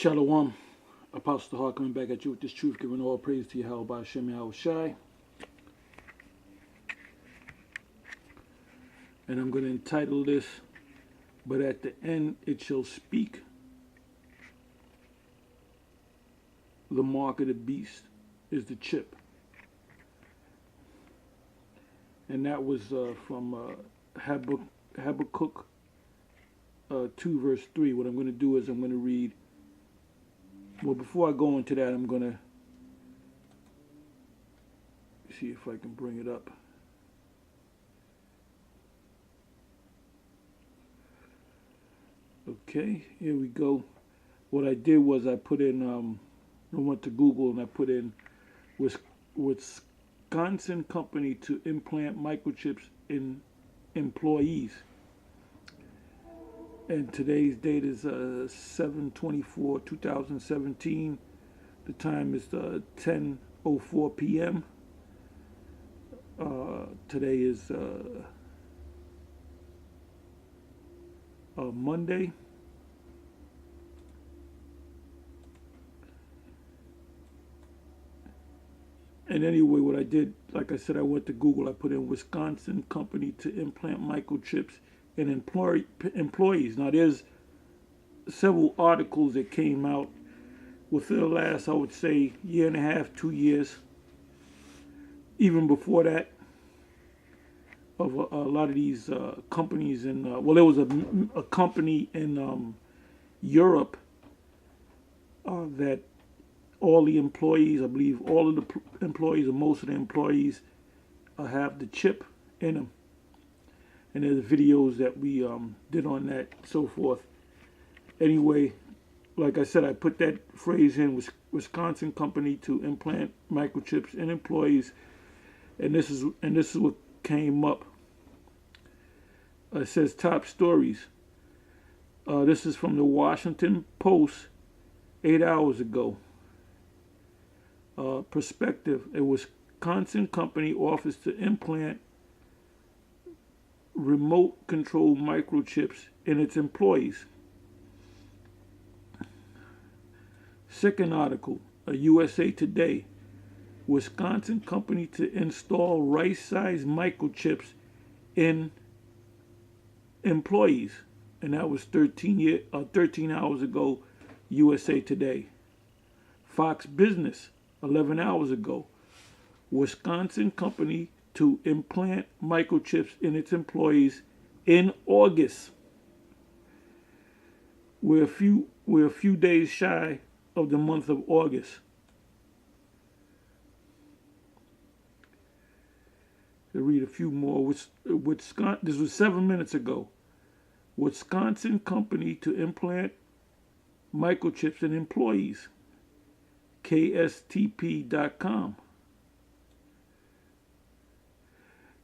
Shalom, Apostle Hart coming back at you with this truth, giving all praise to Yahweh by Hashem Yahweh Shai. And I'm going to entitle this, "But at the end it shall speak, the mark of the beast is the chip." And that was from Habakkuk 2 verse 3. What I'm going to do is I'm going to read. Well, before I go into that, I'm going to see if I can bring it up. Okay, here we go. What I did was I put in, I went to Google and I put in Wisconsin company to implant microchips in employees. And today's date is 7/24/2017. The time is 10:04 p.m. Today is Monday. And anyway, what I did, like I said, I went to Google. I put in Wisconsin company to implant microchips in employees. Now, there's several articles that came out within the last, I would say, year and a half, 2 years. Even before that, of a lot of these companies in, well, there was a company in Europe that all the employees, I believe all of the employees or most of the employees have the chip in them. And there's videos that we did on that, so forth. Anyway, like I said, I put that phrase in, Wisconsin company to implant microchips in employees, and this is what came up. It says top stories. This is from the Washington Post 8 hours ago. Perspective: a Wisconsin company offers to implant remote control microchips in its employees. Second article, USA Today. Wisconsin company to install rice-sized microchips in employees. And that was 13 hours ago, USA Today. Fox Business, 11 hours ago. Wisconsin company to implant microchips in its employees in August. We're a few days shy of the month of August. I'll read a few more. This was 7 minutes ago. Wisconsin company to implant microchips in employees. KSTP.com.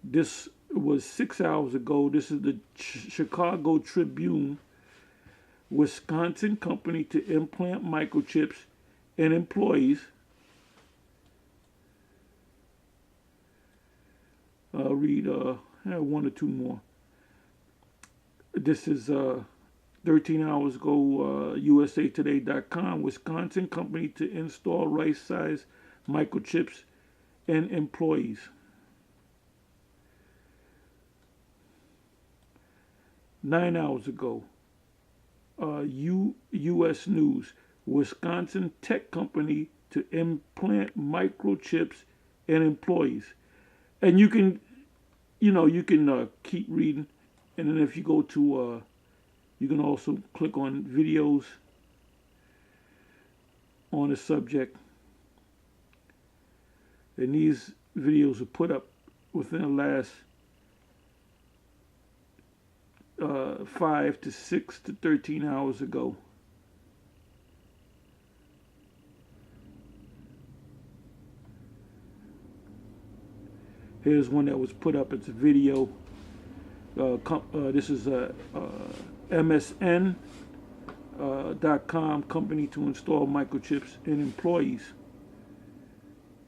This was 6 hours ago. This is the Chicago Tribune. Wisconsin company to implant microchips in employees. I'll read one or two more. This is 13 hours ago, usatoday.com. Wisconsin company to install rice-sized microchips in employees. 9 hours ago, U.S. News. Wisconsin tech company to implant microchips in employees. And you can keep reading. And then if you go to, you can also click on videos on the subject. And these videos are put up within the last 5 to 6 to 13 hours ago. Here's one that was put up. It's a video. This is MSN.com company to install microchips in employees.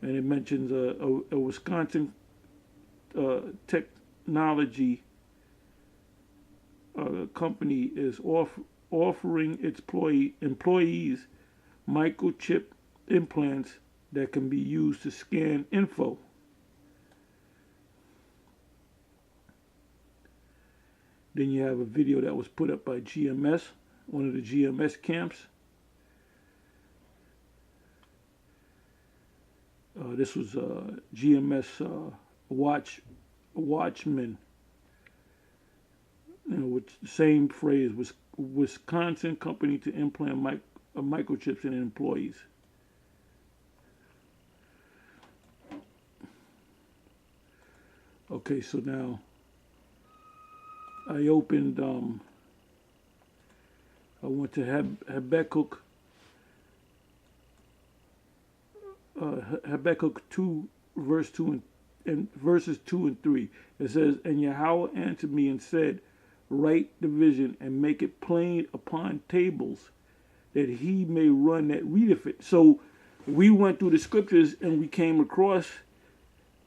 And it mentions a Wisconsin technology company is offering its employees microchip implants that can be used to scan info. Then you have a video that was put up by GMS, one of the GMS camps. This was GMS Watchman. With the same phrase, was Wisconsin company to implant microchips in employees. Okay, so now I opened, I went to Habakkuk, Habakkuk 2, verse 2 and verses 2 and 3. It says, "And Yahweh answered me and said, write the vision and make it plain upon tables, that he may run that readeth it." So we went through the scriptures and we came across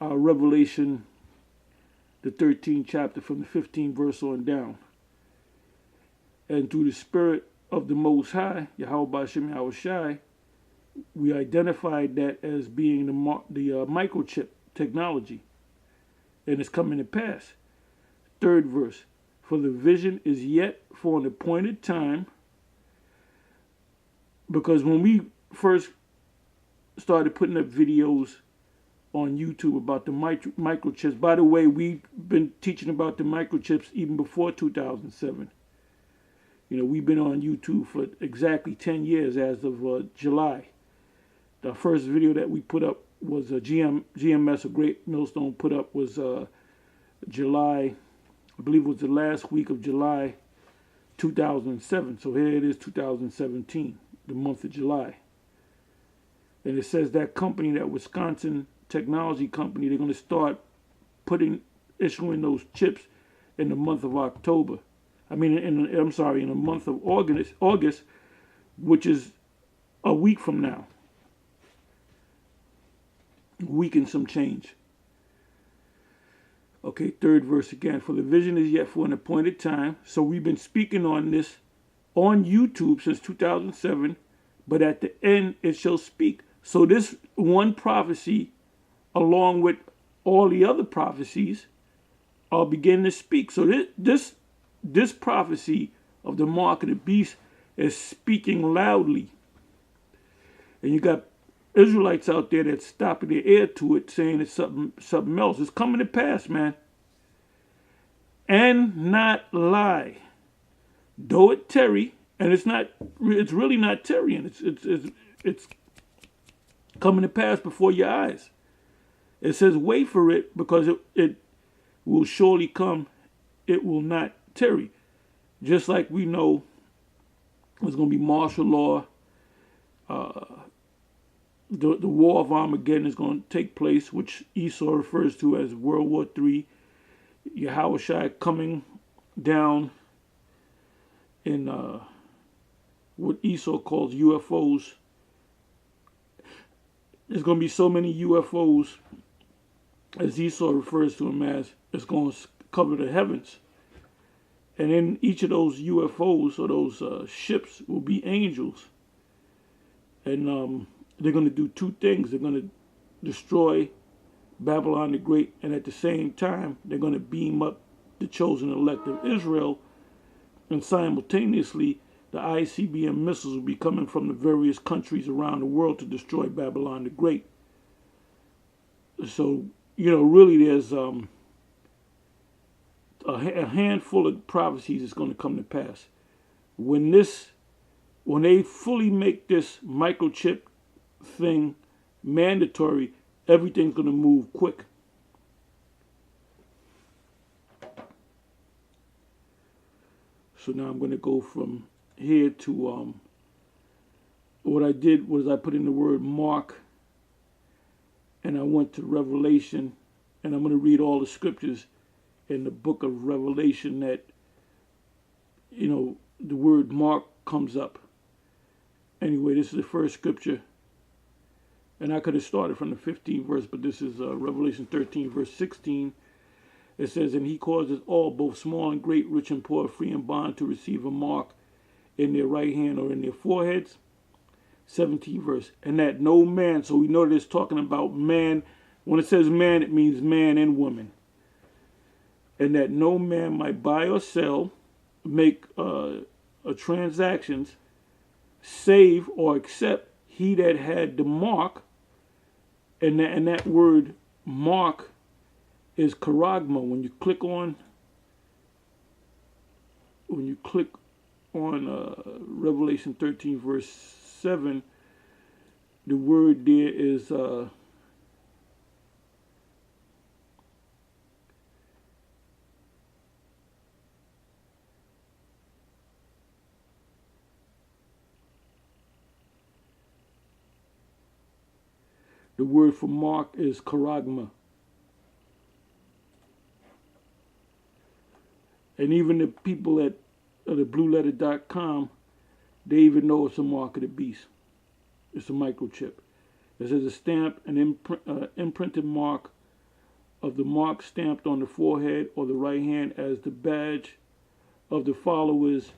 Revelation, the 13th chapter, from the 15th verse on down. And through the Spirit of the Most High, Yahweh B'Shem Yahweh Shai, we identified that as being the microchip technology. And it's coming to pass. Third verse. "For the vision is yet for an appointed time." Because when we first started putting up videos on YouTube about the microchips, by the way, we've been teaching about the microchips even before 2007. We've been on YouTube for exactly 10 years as of July. The first video that we put up was GMS, a Great Millstone, put up was July, I believe it was the last week of July 2007. So here it is, 2017, the month of July. And it says that company, that Wisconsin technology company, they're going to start issuing those chips in the month of October. In the month of August, which is a week from now. A week and some change. Okay, third verse again. "For the vision is yet for an appointed time." So we've been speaking on this on YouTube since 2007, but at the end it shall speak. So this one prophecy, along with all the other prophecies, are beginning to speak. So this prophecy of the mark of the beast is speaking loudly. And you got Israelites out there that's stopping their ear to it, saying it's something else. It's coming to pass, man. "And not lie, though it tarry," and it's really not tarrying. It's coming to pass before your eyes. It says, "Wait for it, because it will surely come. It will not tarry." Just like we know there's going to be martial law. The War of Armageddon is going to take place, which Esau refers to as World War III. Yahweh Shai coming down in what Esau calls UFOs. There's going to be so many UFOs, as Esau refers to them as, it's going to cover the heavens. And in each of those UFOs, or those ships, will be angels. And they're going to do two things. They're going to destroy Babylon the Great, and at the same time, they're going to beam up the chosen elect of Israel, and simultaneously, the ICBM missiles will be coming from the various countries around the world to destroy Babylon the Great. So, really there's a handful of prophecies that's going to come to pass. When they fully make this microchip thing mandatory, everything's going to move quick. So now I'm going to go from here to what I did was I put in the word Mark, and I went to Revelation, and I'm going to read all the scriptures in the book of Revelation that the word Mark comes up. Anyway, this is the first scripture, and I could have started from the 15th verse, but this is Revelation 13 verse 16. It says, "And he causes all, both small and great, rich and poor, free and bond, to receive a mark in their right hand or in their foreheads, 17th verse. And that no man, so we know that it's talking about man. When it says man, it means man and woman. And that no man might buy or sell, make transactions, save or accept he that had the mark. And that word mark is charagma. When you click on Revelation 13 verse 7, the word there is the word for mark is charagma. And even the people at the blueletter.com, they even know it's a mark of the beast. It's a microchip. It says a stamp, an imprinted mark of the mark stamped on the forehead or the right hand as the badge of the followers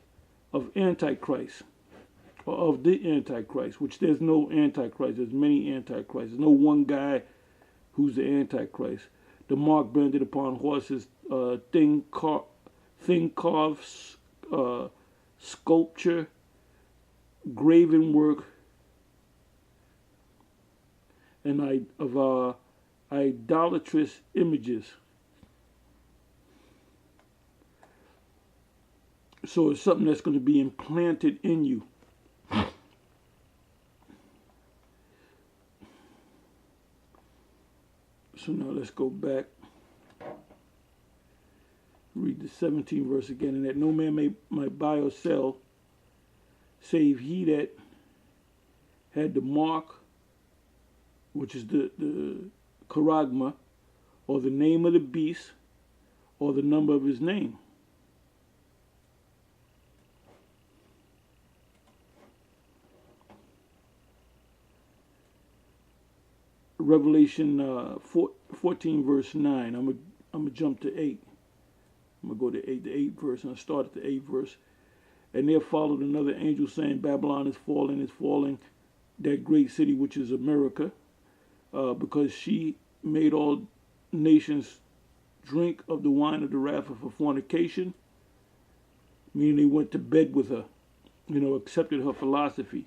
of Antichrist, or of the Antichrist, which there's no Antichrist. There's many Antichrists. There's no one guy who's the Antichrist. The mark branded upon horses, thing carved, sculpture, graven work, and of idolatrous images. So it's something that's going to be implanted in you. So now let's go back. Read the 17th verse again. And that no man might buy or sell, save he that had the mark, which is the charagma, or the name of the beast, or the number of his name. Revelation 14 verse 9. I'm gonna jump to 8. I'm gonna go to 8, the 8th verse, and I start at the 8th verse. And there followed another angel saying, Babylon is falling, that great city which is America, because she made all nations drink of the wine of the wrath of her fornication, meaning they went to bed with her, accepted her philosophy.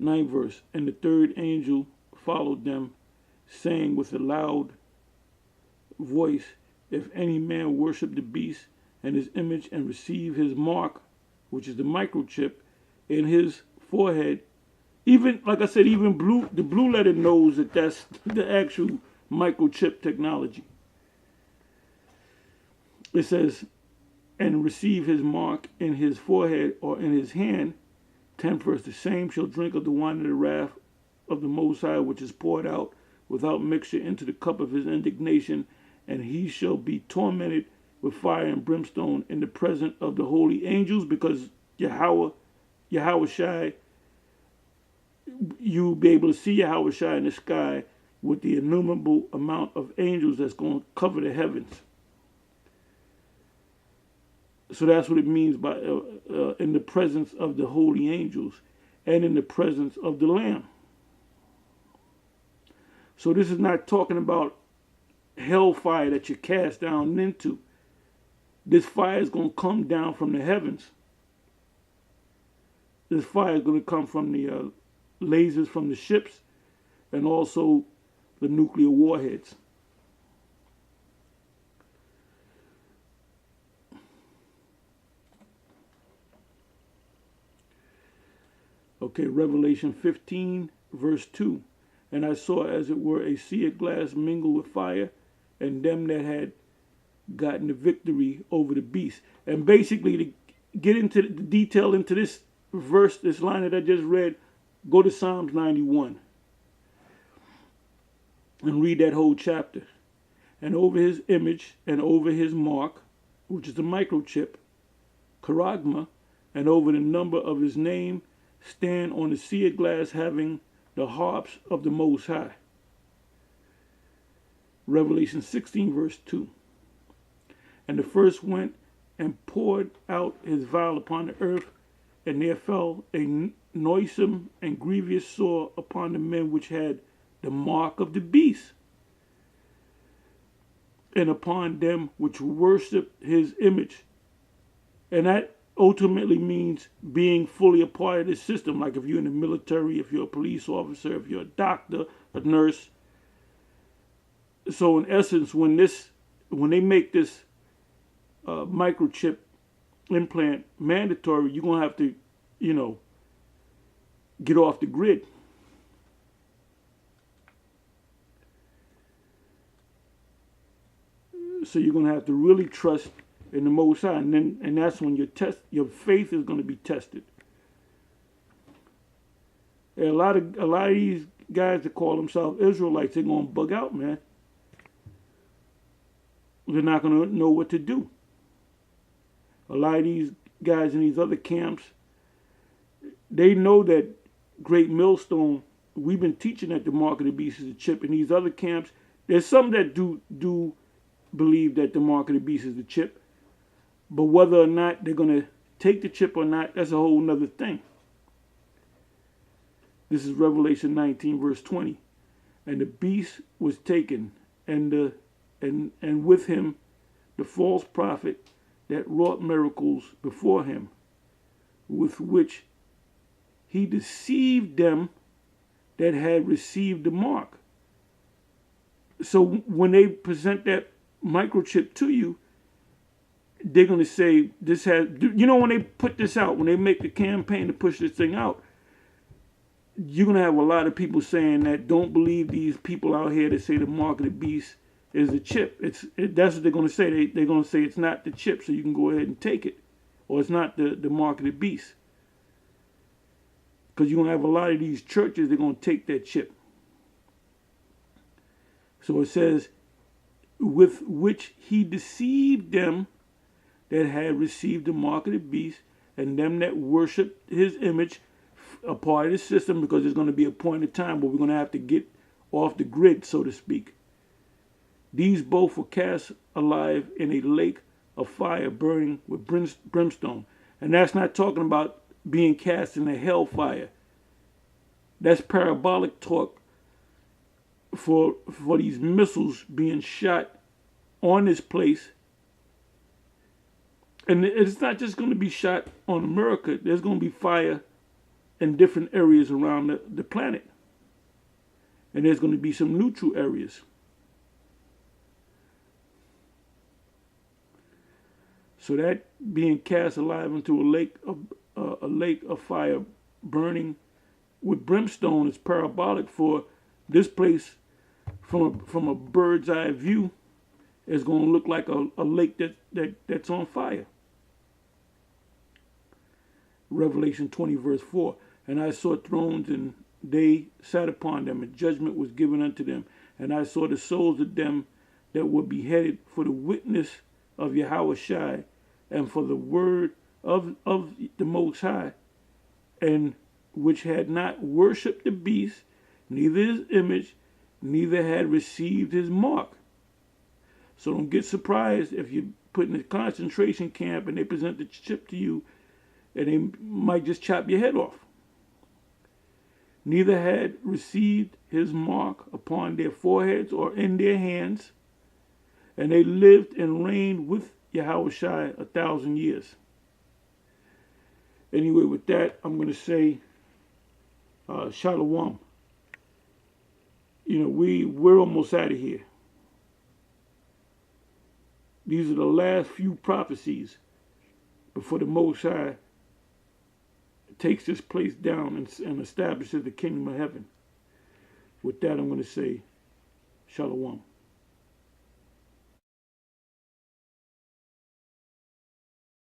9th verse. And the third angel followed them, saying with a loud voice, if any man worship the beast and his image and receive his mark, which is the microchip, in his forehead, even, like I said, even the blue letter knows that that's the actual microchip technology. It says, and receive his mark in his forehead or in his hand. 10th verse, the same shall drink of the wine of the wrath of the Most High, which is poured out without mixture into the cup of his indignation, and he shall be tormented with fire and brimstone in the presence of the holy angels, because Yahweh Shai, you'll be able to see Yahweh Shai in the sky with the innumerable amount of angels that's going to cover the heavens. So that's what it means by in the presence of the holy angels and in the presence of the Lamb. So this is not talking about hellfire that you're cast down into. This fire is going to come down from the heavens. This fire is going to come from the lasers from the ships and also the nuclear warheads. Okay, Revelation 15, verse 2. And I saw as it were a sea of glass mingled with fire, and them that had gotten the victory over the beast. And basically, to get into the detail into this verse, this line that I just read, go to Psalms 91 and read that whole chapter. And over his image and over his mark, which is the microchip, charagma, and over the number of his name, stand on the sea of glass having the harps of the Most High. Revelation 16, verse 2. And the first went and poured out his vial upon the earth, and there fell a noisome and grievous sore upon the men which had the mark of the beast, and upon them which worship his image. And that ultimately means being fully a part of this system. Like if you're in the military, if you're a police officer, if you're a doctor, a nurse. So in essence, when they make this microchip implant mandatory, you're going to have to, get off the grid. So you're going to have to really trust in the Most High, and that's when your faith is going to be tested. And a lot of these guys that call themselves Israelites, they're going to bug out, man. They're not going to know what to do. A lot of these guys in these other camps, they know that Great Millstone, we've been teaching that the mark of the beast is a chip. In these other camps, there's some that do believe that the mark of the beast is the chip. But whether or not they're going to take the chip or not, that's a whole nother thing. This is Revelation 19, verse 20. And the beast was taken, and with him the false prophet that wrought miracles before him, with which he deceived them that had received the mark. So when they present that microchip to you, they're going to say this has, when they put this out, when they make the campaign to push this thing out, you're going to have a lot of people saying that don't believe these people out here that say the mark of the beast is the chip. That's what they're going to say. They're going to say it's not the chip, so you can go ahead and take it. Or it's not the mark of the beast. Because you're going to have a lot of these churches, they're going to take that chip. So it says, with which he deceived them that had received the mark of the beast, and them that worship his image, a part of the system, because there's going to be a point of time where we're going to have to get off the grid, so to speak. These both were cast alive in a lake of fire burning with brimstone. And that's not talking about being cast in a hellfire. That's parabolic talk for these missiles being shot on this place. And it's not just going to be shot on America. There's going to be fire in different areas around the planet. And there's going to be some neutral areas. So that being cast alive into a lake of fire burning with brimstone is parabolic for this place. From a bird's eye view, is going to look like a lake that's on fire. Revelation 20, verse 4. And I saw thrones, and they sat upon them, and judgment was given unto them. And I saw the souls of them that were beheaded for the witness of Yahweh, and for the word of the Most High, and which had not worshipped the beast, neither his image, neither had received his mark. So don't get surprised if you're put in a concentration camp and they present the chip to you and they might just chop your head off. Neither had received his mark upon their foreheads or in their hands, and they lived and reigned with Yahweh 1,000 years. Anyway, with that, I'm going to say Shalom. We're almost out of here. These are the last few prophecies before the Most High takes this place down and establishes the kingdom of heaven. With that, I'm going to say Shalom.